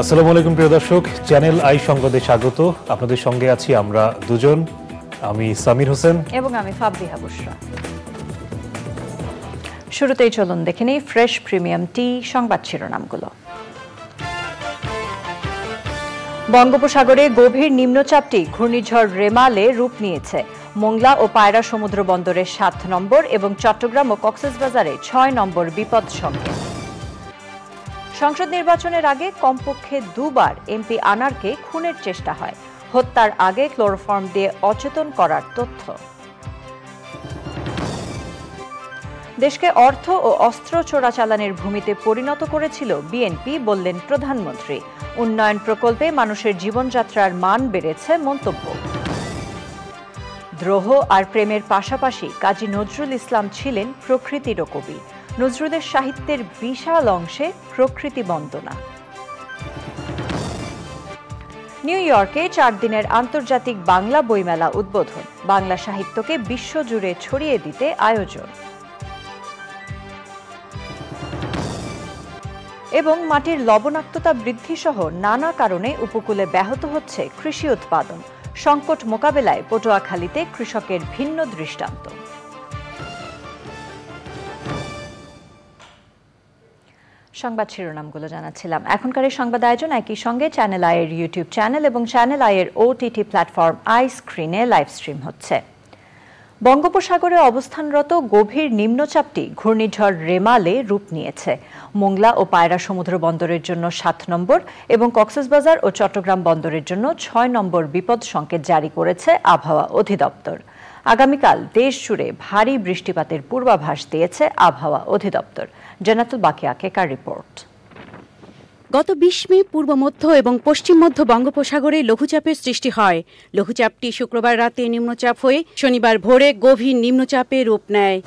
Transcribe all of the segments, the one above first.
আসসালামু আলাইকুম প্রিয় দর্শক, চ্যানেল আই সংবাদে স্বাগত। আপনাদের সঙ্গে আছি আমরা দুজন, আমি সামির হোসেন এবং আমি ফাবরিহা বুশরা। শুরুতেই চলুন দেখে নিই ফ্রেশ প্রিমিয়াম টি সংবাদ শিরোনামগুলো। বঙ্গোপসাগরে গভীর নিম্নচাপটি ঘূর্ণিঝড় রেমালে রূপ নিয়েছে। মোংলা ও পায়রা সমুদ্র বন্দরে ৭ নম্বর এবং চট্টগ্রাম ও কক্সবাজারে ৬ নম্বর বিপদ সংকেত। সংসদ নির্বাচনের আগে কমপক্ষে দুবার এমপি আনারকে খুনের চেষ্টা হয়। হত্যার আগে ক্লোরোফর্ম দিয়ে অচেতন করার তথ্য। দেশকে অর্থ ও অস্ত্র চোরাচালানের ভূমিতে পরিণত করেছিল বিএনপি, বললেন প্রধানমন্ত্রী। উন্নয়ন প্রকল্পে মানুষের জীবনযাত্রার মান বেড়েছে মন্তব্য। দ্রোহ আর প্রেমের পাশাপাশি কাজী নজরুল ইসলাম ছিলেন প্রকৃতিরও কবি। নজরুলের সাহিত্যের বিশাল অংশে প্রকৃতি বন্দনা। নিউ ইয়র্কে 4 দিনের আন্তর্জাতিক বাংলা বইমেলা উদ্বোধন। বাংলা সাহিত্যকে বিশ্বজুড়ে ছড়িয়ে দিতে আয়োজন। এবং মাটির লবণাক্ততা বৃদ্ধি সহ নানা কারণে উপকূলে ব্যাহত হচ্ছে কৃষি উৎপাদন। সংকট মোকাবেলায় পটুয়াখালীতে কৃষকের ভিন্ন দৃষ্টান্ত। সংবাদ শিরোনামগুলো জানাচ্ছিলাম। এখনকার এই সংবাদ আয়োজন একই সঙ্গে চ্যানেল আইয়ের ইউটিউব চ্যানেল এবং চ্যানেল আইয়ের ওটিটি প্ল্যাটফর্ম আই স্ক্রিনে লাইভ স্ট্রিম হচ্ছে। বঙ্গোপসাগরে অবস্থানরত গভীর নিম্নচাপটি ঘূর্ণিঝড় রেমালে রূপ নিয়েছে। মোংলা ও পায়রা সমুদ্র বন্দরের জন্য ৭ নম্বর এবং কক্সবাজার ও চট্টগ্রাম বন্দরের জন্য ৬ নম্বর বিপদ সংকেত জারি করেছে আবহাওয়া অধিদপ্তর। আগামীকাল দেশ জুড়ে ভারী বৃষ্টিপাতের পূর্বাভাস দিয়েছে আবহাওয়া অধিদপ্তর। জান্নাতুল বাকিয়া কেকার রিপোর্ট। গত ২০ মে পূর্ব মধ্য এবং পশ্চিম মধ্য বঙ্গোপসাগরে লঘুচাপের সৃষ্টি হয়। লঘুচাপটি শুক্রবার রাতে নিম্নচাপ হয়ে শনিবার ভোরে গভীর নিম্নচাপে রূপ নেয়।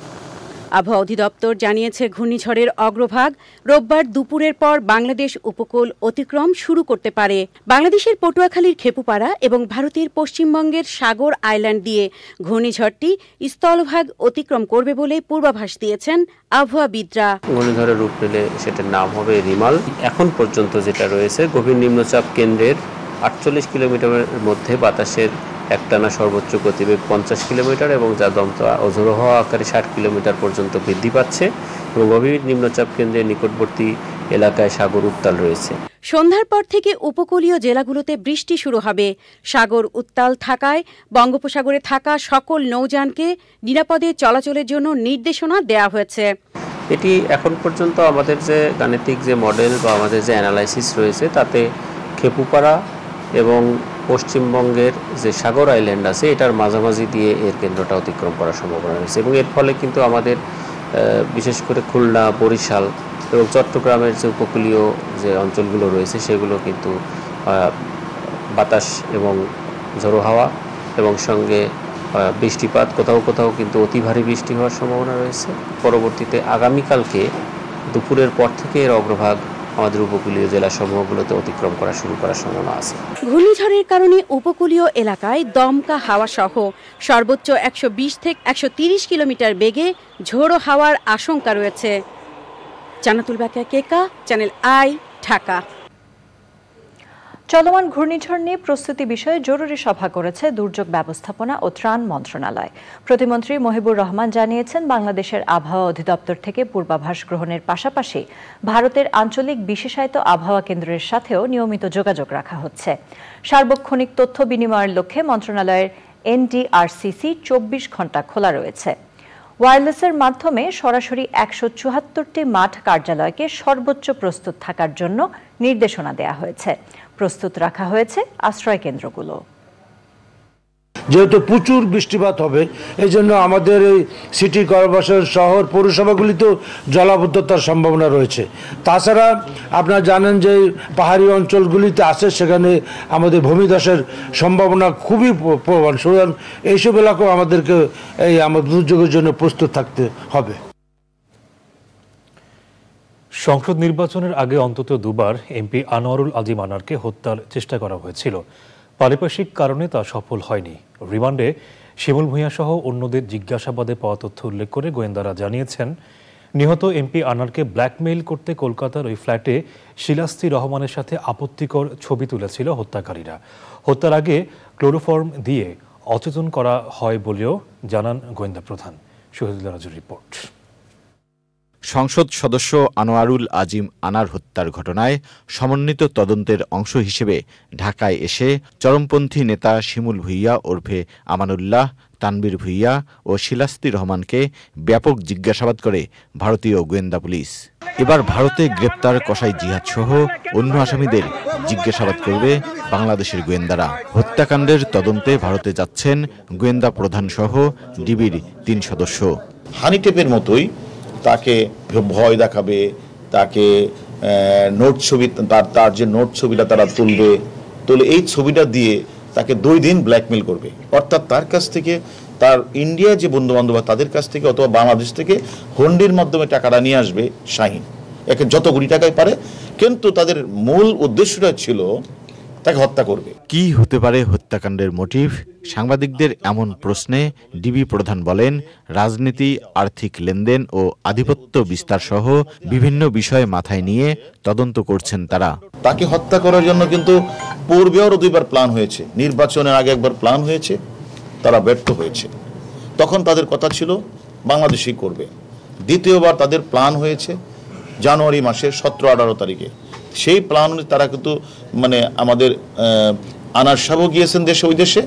আবহাওয়া অধিদপ্তর জানিয়েছে, ঘূর্ণিঝড়ের অগ্রভাগ রোববার দুপুরের পর বাংলাদেশ উপকূল অতিক্রম শুরু করতে পারে। বাংলাদেশের পটুয়াখালীর খেপুপাড়া এবং ভারতের পশ্চিমবঙ্গের সাগর আইল্যান্ড দিয়ে ঘূর্ণিঝড়টি স্থলভাগ অতিক্রম করবে বলে পূর্বাভাস দিয়েছেন আবহাওয়াবিদরা। ঘূর্ণিঝড়ের রূপ নিলে সেটার নাম হবে রিমাল। এখন পর্যন্ত যেটা রয়েছে, গভীর নিম্নচাপ কেন্দ্রের ৪৮ কিলোমিটারের মধ্যে বাতাসের একটানা সর্বোচ্চ গতিবেগ ৫০ কিলোমিটার এবং যা দমকা ও ঝোড়ো হাওয়া আকারে ৬০ কিলোমিটার পর্যন্ত বৃদ্ধি পাচ্ছে এবং গভীর নিম্নচাপ কেন্দ্রের নিকটবর্তী এলাকায় সাগর উত্তাল রয়েছে। সন্ধ্যার পর থেকে উপকূলীয় জেলাগুলোতে বৃষ্টি শুরু হবে। সাগর উত্তাল থাকায় বঙ্গোপসাগরে থাকা সকল নৌযানকে নিরাপদে চলাচলের জন্য নির্দেশনা দেওয়া হয়েছে। এটি এখন পর্যন্ত আমাদের যে গাণিতিক যে মডেল বা আমাদের যে অ্যানালাইসিস রয়েছে, তাতে খেপুপাড়া এবং পশ্চিমবঙ্গের যে সাগর আইল্যান্ড আছে এটার মাঝামাঝি দিয়ে এর কেন্দ্রটা অতিক্রম করার সম্ভাবনা রয়েছে এবং এর ফলে কিন্তু আমাদের বিশেষ করে খুলনা, বরিশাল এবং চট্টগ্রামের যে উপকূলীয় যে অঞ্চলগুলো রয়েছে সেগুলো কিন্তু বাতাস এবং ঝোড়ো হাওয়া এবং সঙ্গে বৃষ্টিপাত, কোথাও কোথাও কিন্তু অতি ভারী বৃষ্টি হওয়ার সম্ভাবনা রয়েছে। পরবর্তীতে আগামীকালকে দুপুরের পর থেকে এর অগ্রভাগ আমাদের উপকূলীয় জেলাসমূহগুলোতে অতিক্রম করা শুরু করার সম্ভাবনা আছে। ঘূর্ণিঝড়ের কারণে উপকূলীয় এলাকায় দমকা হাওয়া সহ সর্বোচ্চ ১২০ থেকে ১৩০ কিলোমিটার বেগে ঝোড়ো হাওয়ার আশঙ্কা রয়েছে। জান্নাতুল বাকিয়া কেকা, চ্যানেল আই, ঢাকা। চলমান ঘূর্ণিঝড় নিয়ে প্রস্তুতি বিষয়ে জরুরি সভা করেছে দুর্যোগ ব্যবস্থাপনা ও ত্রাণ মন্ত্রণালয়। প্রতিমন্ত্রী মহিবুর রহমান জানিয়েছেন, বাংলাদেশের আবহাওয়া অধিদপ্তর থেকে পূর্বাভাস গ্রহণের পাশাপাশি ভারতের আঞ্চলিক বিশেষায়িত আবহাওয়া কেন্দ্রের সাথেও নিয়মিত যোগাযোগ রাখা হচ্ছে। সার্বক্ষণিক তথ্য বিনিময়ের লক্ষ্যে মন্ত্রণালয়ের NDRCC ২৪ ঘণ্টা খোলা রয়েছে। ওয়্যারলেসের মাধ্যমে সরাসরি ১৭৪টি মাঠ কার্যালয়কে সর্বোচ্চ প্রস্তুত থাকার জন্য নির্দেশনা দেওয়া হয়েছে। প্রস্তুত রাখা হয়েছে আশ্রয় কেন্দ্রগুলো। যেহেতু প্রচুর বৃষ্টিপাত হবে, এই জন্য আমাদের এই সিটি কর্পোরেশন, শহর, পৌরসভাগুলিতেও জলাবদ্ধতার সম্ভাবনা রয়েছে। তাছাড়া আপনারা জানেন যে পাহাড়ি অঞ্চলগুলিতে আছে, সেখানে আমাদের ভূমিধসের সম্ভাবনা খুবই প্রবল। সুতরাং এইসব এলাকাও আমাদেরকে আমাদের দুর্যোগের জন্য প্রস্তুত থাকতে হবে। সংসদ নির্বাচনের আগে অন্তত দুবার এমপি আনোয়ারুল আজিম আনারকে হত্যার চেষ্টা করা হয়েছিল। পারিপার্শ্বিক কারণে তা সফল হয়নি। রিমান্ডে শিমুল ভূঁইয়া সহ অন্যদের জিজ্ঞাসাবাদে পাওয়া তথ্য উল্লেখ করে গোয়েন্দারা জানিয়েছেন, নিহত এমপি আনারকে ব্ল্যাকমেইল করতে কলকাতার ওই ফ্ল্যাটে শিলাস্তি রহমানের সাথে আপত্তিকর ছবি তুলেছিল হত্যাকারীরা। হত্যার আগে ক্লোরোফর্ম দিয়ে অচেতন করা হয় বলেও জানান গোয়েন্দা প্রধান। শহীদুল্লাহ রাজুর রিপোর্ট। সংসদ সদস্য আনোয়ারুল আজিম আনার হত্যার ঘটনায় সমন্বিত তদন্তের অংশ হিসেবে ঢাকায় এসে চরমপন্থী নেতা শিমুল ভুঁইয়া ওরফে আমানুল্লাহ, তানবীর ভুঁইয়া ও শিলাস্তি রহমানকে ব্যাপক জিজ্ঞাসাবাদ করে ভারতীয় গোয়েন্দা পুলিশ। এবার ভারতে গ্রেপ্তার কসাই জিহাদ সহ অন্য আসামিদের জিজ্ঞাসাবাদ করবে বাংলাদেশের গোয়েন্দারা। হত্যাকাণ্ডের তদন্তে ভারতে যাচ্ছেন গোয়েন্দা প্রধান সহ ডিবির 3 সদস্য। হানিটেপের মতোই তাকে ভয় দেখাবে, তাকে নোট ছবি, তার যে নোট ছবিটা তারা তুলে এই ছবিটা দিয়ে তাকে 2 দিন ব্ল্যাকমেল করবে। অর্থাৎ তার কাছ থেকে, তার ইন্ডিয়া যে বন্ধু বান্ধব তাদের কাছ থেকে অথবা বাংলাদেশ থেকে হুন্ডির মাধ্যমে টাকাটা নিয়ে আসবে শাহিন, একে যত কোটি টাকায় পারে, কিন্তু তাদের মূল উদ্দেশ্যটা ছিল তাকে হত্যা করবে। কি হতে পারে হত্যাকাণ্ডের মোটিভ? সাংবাদিকদের এমন প্রশ্নে ডিবি প্রধান বলেন, রাজনীতি, আর্থিক লেনদেন ও আধিপত্য বিস্তার সহ বিভিন্ন বিষয় মাথায় নিয়ে তদন্ত করছেন তারা। তাকে হত্যা করার জন্য কিন্তু পূর্বেও 2বার প্ল্যান হয়েছে, নির্বাচনের আগে একবার প্ল্যান হয়েছে, তারা ব্যর্থ হয়েছে। তখন তাদের কথা ছিল বাংলাদেশই করবে। দ্বিতীয়বার তাদের প্ল্যান হয়েছে জানুয়ারি মাসের 17-18 তারিখে। সেই প্ল্যান তারা কিন্তু আমাদের আনার সাহেবও গিয়েছেন দেশে, ওই দেশে,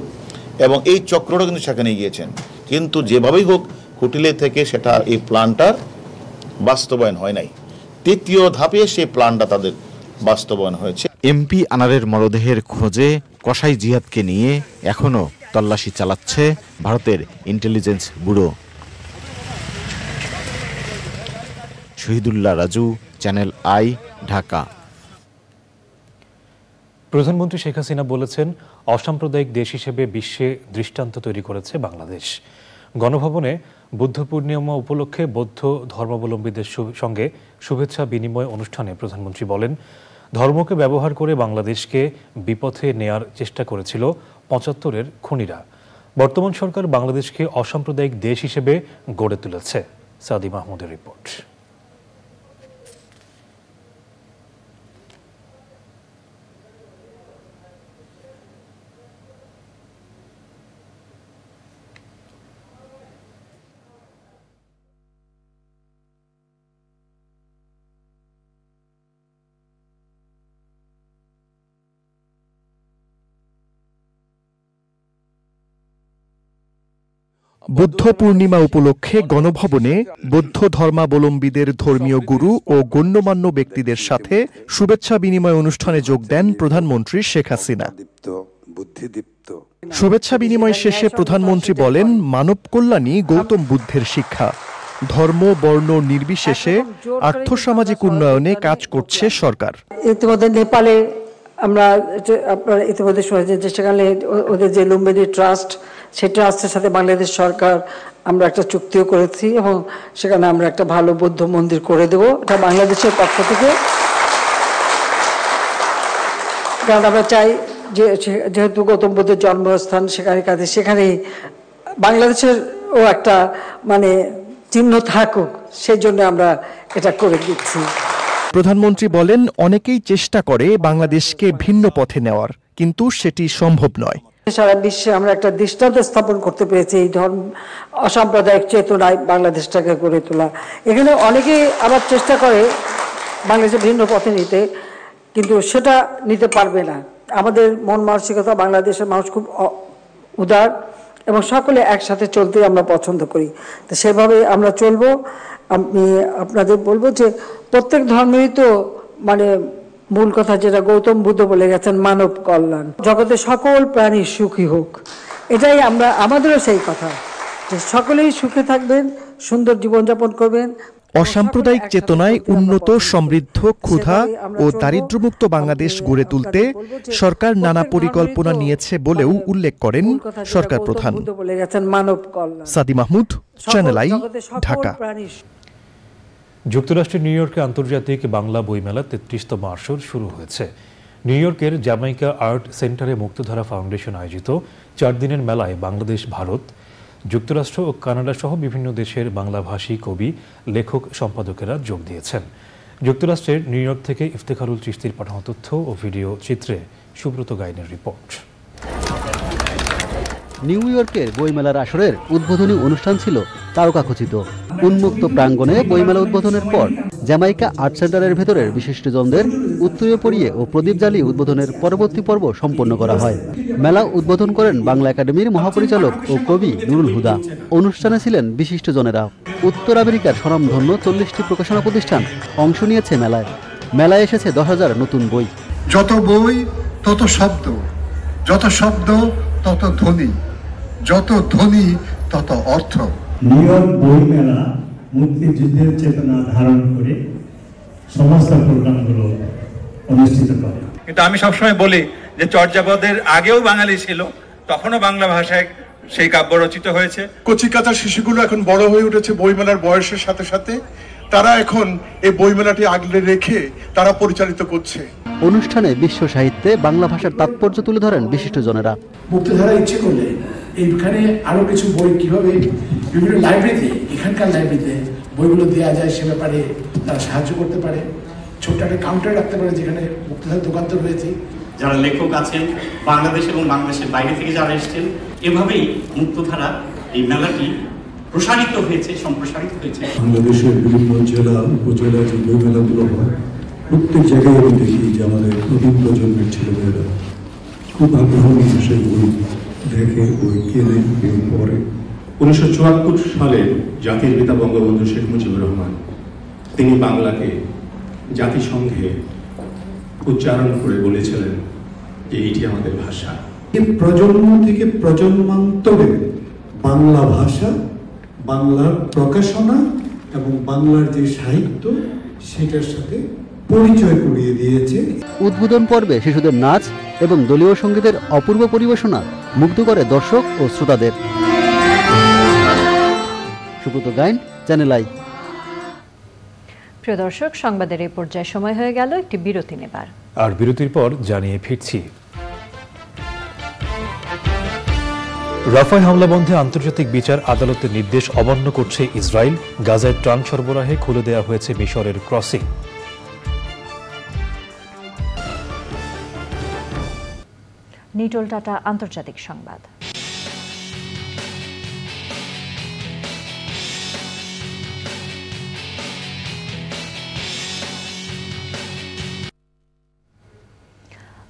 এবং এই চক্রটা কিন্তু সেখানে গিয়েছেন। কিন্তু যেভাবেই হোক হোটেলে থেকে সেটা এই প্ল্যানটার বাস্তবায়ন হয় নাই। 3য় ধাপে সেই প্ল্যানটা তাদের বাস্তবায়ন হয়েছে। এমপি আনারের মরদেহের খোঁজে কসাই জিহাদকে নিয়ে এখনো তল্লাশি চালাচ্ছে ভারতের intelligence bureau. Shahidullah Raju, channel I, Dhaka. প্রধানমন্ত্রী শেখ হাসিনা বলেছেন, অসাম্প্রদায়িক দেশ হিসেবে বিশ্বে দৃষ্টান্ত তৈরি করেছে বাংলাদেশ। গণভবনে বুদ্ধ পূর্ণিমা উপলক্ষে বৌদ্ধ ধর্মাবলম্বীদের সঙ্গে শুভেচ্ছা বিনিময় অনুষ্ঠানে প্রধানমন্ত্রী বলেন, ধর্মকে ব্যবহার করে বাংলাদেশকে বিপথে নেয়ার চেষ্টা করেছিল 75-এর খুনিরা। বর্তমান সরকার বাংলাদেশকে অসাম্প্রদায়িক দেশ হিসেবে গড়ে তুলেছে। সাদি মাহমুদের রিপোর্ট। বুদ্ধ পূর্ণিমা উপলক্ষে গণভবনে বৌদ্ধ ধর্মাবলম্বীদের ধর্মীয় গুরু ও গণ্যমান্য ব্যক্তিদের সাথে শুভেচ্ছা বিনিময় অনুষ্ঠানে যোগ দেন প্রধানমন্ত্রী শেখ হাসিনা। শুভেচ্ছা বিনিময় শেষে প্রধানমন্ত্রী বলেন, মানব কল্যাণই গৌতম বুদ্ধের শিক্ষা। ধর্ম বর্ণ নির্বিশেষে আর্থসামাজিক উন্নয়নে কাজ করছে সরকার। ইতিমধ্যে নেপালে আমরা আপনার ইতিমধ্যে শুনেছি যে সেখানে ওদের যে লুম্বিনী ট্রাস্ট, সেই ট্রাস্টের সাথে বাংলাদেশ সরকার আমরা একটা চুক্তিও করেছি এবং সেখানে আমরা একটা ভালো বৌদ্ধ মন্দির করে দেব। এটা বাংলাদেশের পক্ষ থেকে, কারণ আমরা চাই যে যেহেতু গৌতম বুদ্ধের জন্মস্থান সেখানেই বাংলাদেশেরও একটা চিহ্ন থাকুক, সেই জন্য আমরা এটা করে দিচ্ছি। প্রধানমন্ত্রী বলেন, অনেকেই চেষ্টা করে বাংলাদেশকে ভিন্ন পথে নেওয়ার, কিন্তু সেটি সম্ভব নয়। সারা বিশ্বে আমরা একটা দৃষ্টান্ত স্থাপন করতে পেরেছি এই ধর্ম অসাম্প্রদায়িক চেতনায় বাংলাদেশটাকে গড়ে তোলা। এখানে অনেকেই আবার চেষ্টা করে বাংলাদেশে ভিন্ন পথে নিতে, কিন্তু সেটা নিতে পারবে না। আমাদের মন মানসিকতা, বাংলাদেশের মানুষ খুব উদার এবং সকলে একসাথে চলতে আমরা পছন্দ করি, তো সেভাবে আমরা চলবো। আমি আপনাদের বলবো যে প্রত্যেক ধর্মেই তো মূল কথা যেটা গৌতম বুদ্ধ বলে গেছেন, মানব কল্যাণ, জগতে সকল প্রাণী সুখী হোক। এটাই আমাদেরও সেই কথা যে সকলেই সুখে থাকবেন, সুন্দর জীবনযাপন করবেন। অসাম্প্রদায়িক চেতনায় উন্নত, সমৃদ্ধ, ক্ষুধা ও দারিদ্র্যমুক্ত বাংলাদেশ গড়ে তুলতে সরকার নানা পরিকল্পনা নিয়েছে বলেও উল্লেখ করেন সরকার প্রধান। সাদি মাহমুদ, চ্যানেল আই, ঢাকা। যুক্তরাষ্ট্রের নিউ ইয়র্কে আন্তর্জাতিক বাংলা বইমেলা 33তম আসর শুরু হয়েছে। নিউ ইয়র্কের জ্যামাইকা আর্ট সেন্টারে মুক্তধারা ফাউন্ডেশন আয়োজিত 4 দিনের মেলায় বাংলাদেশ, ভারত, যুক্তরাষ্ট্র ও কানাডা সহ বিভিন্ন দেশের বাংলাভাষী কবি, লেখক, সম্পাদকেরা যোগ দিয়েছেন। যুক্তরাষ্ট্রের নিউ ইয়র্ক থেকে ইফতেখারুল চিশতির পাঠানো তথ্য ও ভিডিও চিত্রে সুব্রত গাইনের রিপোর্ট। নিউ ইয়র্কের বইমেলার আসরের উদ্বোধনী অনুষ্ঠান ছিল তারকাখচিত। উন্মুক্ত প্রাঙ্গণে বইমেলা উদ্বোধনের পর জ্যামাইকা আর্ট সেন্টারের ভেতরের বিশিষ্টজনদের উত্তরীয় পরিয়ে ও প্রদীপ জ্বালিয়ে উদ্বোধনের পরবর্তী পর্ব সম্পন্ন করা হয়। মেলা উদ্বোধন করেন বাংলা একাডেমির মহাপরিচালক ও কবি নুরুল হুদা। অনুষ্ঠানে ছিলেন বিশিষ্টজনেরা। উত্তর আমেরিকার স্বনামধন্য 40টি প্রকাশনা প্রতিষ্ঠান অংশ নিয়েছে মেলায়। মেলায় এসেছে 10,000 নতুন বই। যত বই তত শব্দ, যত শব্দ তত ধ্বনি, যত ধ্বনি তত অর্থ। নিউ ইয়র্ক বই মেলা মুক্তিযুদ্ধের চেতনা ধারণ করে সমস্ত প্রোগ্রামগুলো অনুষ্ঠিত করে। কিন্তু আমি সবসময় বলি যে চর্যাপদের আগেও বাঙালি ছিল, তখনও বাংলা ভাষায় সেই কাব্য রচিত হয়েছে। কচিকাঁচা শিশুগুলো এখন বড় হয়ে উঠেছে বইমেলার বয়সের সাথে সাথে। তারা এখন এই বইমেলাটি আগলে রেখে তারা পরিচালিত করছে। অনুষ্ঠানে বিশ্ব সাহিত্যে বাংলা ভাষার তাৎপর্য তুলে ধরেন বিশিষ্টজনেরা। মুক্তধারা ইচ্ছে করলে এইখানে আরো কিছু বই কিভাবে বিভিন্ন লাইব্রেরিতে, এখানকার লাইব্রেরিতে বইগুলো দেওয়া যায় সে ব্যাপারে তারা সাহায্য করতে পারে। ছোট্ট একটা কাউন্টার রাখতে পারে যেখানে মুক্তধারা দোকান তো রয়েছে। যারা লেখক আছেন বাংলাদেশ এবং বাংলাদেশের বাইরে থেকে যারা এসেছেন, এভাবেই মুক্তধারা এই মেলাটি প্রসারিত হয়েছে, সম্প্রসারিত হয়েছে। বাংলাদেশের বিভিন্ন জেলা উপজেলা যে বই মেলাগুলো হয়, প্রত্যেক জায়গায় আমি দেখি যে আমাদের নতুন প্রজন্মের ছেলেমেয়েরা খুব আগ্রহ নিয়ে সেই বই দেখে, বই কেনে, কেউ পড়ে। 1974 সালে জাতির পিতা বঙ্গবন্ধু শেখ মুজিবুর রহমান তিনি বাংলাকে জাতিসংঘে উচ্চারণ করে বলেছিলেন যে এইটি আমাদের ভাষা। প্রজন্ম থেকে প্রজন্মান্তরে বাংলা ভাষা, বাংলার প্রকাশনা এবং বাংলার যে সাহিত্য সেটার সাথে পরিচয় করিয়ে দিয়েছে। উদ্বোধন পর্বে শিশুদের নাচ এবং দলীয় সঙ্গীতের অপূর্ব পরিবেশনা মুগ্ধ করে দর্শক ও শ্রোতাদের। Subrata Gain, channel I. প্রিয় দর্শক, সংবাদের এই পর্যায়ে সময় হয়ে গেল একটি বিরতি নেবার। আর বিরতির পর জানিয়ে ফিরছি। রাফায় হামলা বন্ধে আন্তর্জাতিক বিচার আদালতের নির্দেশ অমান্য করছে ইসরায়েল। গাজায় ত্রাণ সরবরাহে খুলে দেওয়া হয়েছে মিশরের ক্রসিং। নিটোল টাটা আন্তর্জাতিক সংবাদ।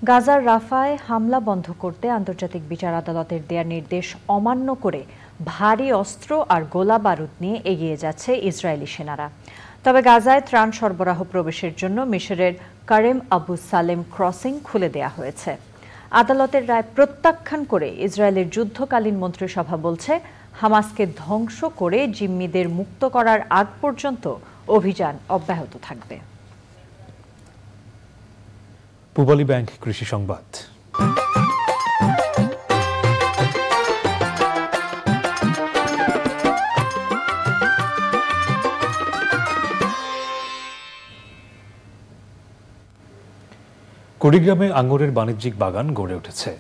গাজার রাফায় হামলা বন্ধ করতে আন্তর্জাতিক বিচার আদালতের দেয়া নির্দেশ অমান্য করে ভারী অস্ত্র আর গোলা বারুদ নিয়ে এগিয়ে যাচ্ছে ইসরায়েলি সেনারা। তবে গাজায় ত্রাণ সরবরাহ প্রবেশের জন্য মিশরের কারেম আবু সালেম ক্রসিং খুলে দেয়া হয়েছে। আদালতের রায় প্রত্যাখ্যান করে ইসরায়েলের যুদ্ধকালীন মন্ত্রিসভা বলছে, হামাসকে ধ্বংস করে জিম্মিদের মুক্ত করার আগ পর্যন্ত অভিযান অব্যাহত থাকবে। পূবালী ব্যাংক কৃষি সংবাদ। কুড়িগ্রামে আঙ্গুরের বাণিজ্যিক বাগান গড়ে উঠেছে।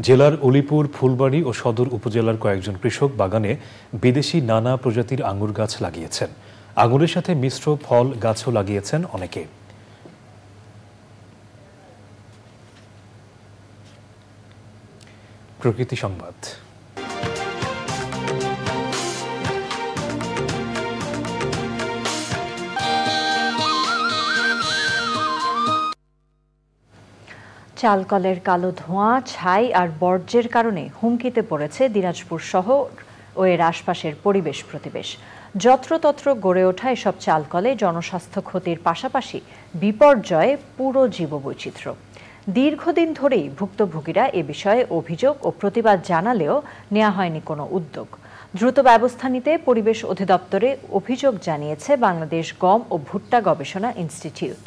জেলার অলিপুর, ফুলবাড়ী ও সদর উপজেলার কয়েকজন কৃষক বাগানে বিদেশি নানা প্রজাতির আঙ্গুর গাছ লাগিয়েছেন। আঙ্গুরের সাথে মিশ্র ফল গাছও লাগিয়েছেন অনেকে। প্রকৃতি সংবাদ। চালকলের কালো ধোঁয়া, ছাই আর বর্জ্যের কারণে হুমকিতে পড়েছে দিনাজপুর শহর ও এর আশপাশের পরিবেশ প্রতিবেশ। যত্রতত্র গড়ে ওঠা এসব চালকলে জনস্বাস্থ্য ক্ষতির পাশাপাশি বিপর্যয়ে পুরো জীববৈচিত্র্য। দীর্ঘদিন ধরেই ভুক্তভোগীরা এ বিষয়ে অভিযোগ ও প্রতিবাদ জানালেও নেওয়া হয়নি কোনো উদ্যোগ। দ্রুত ব্যবস্থা নিতে পরিবেশ অধিদপ্তরে অভিযোগ জানিয়েছে বাংলাদেশ গম ও ভুট্টা গবেষণা ইনস্টিটিউট।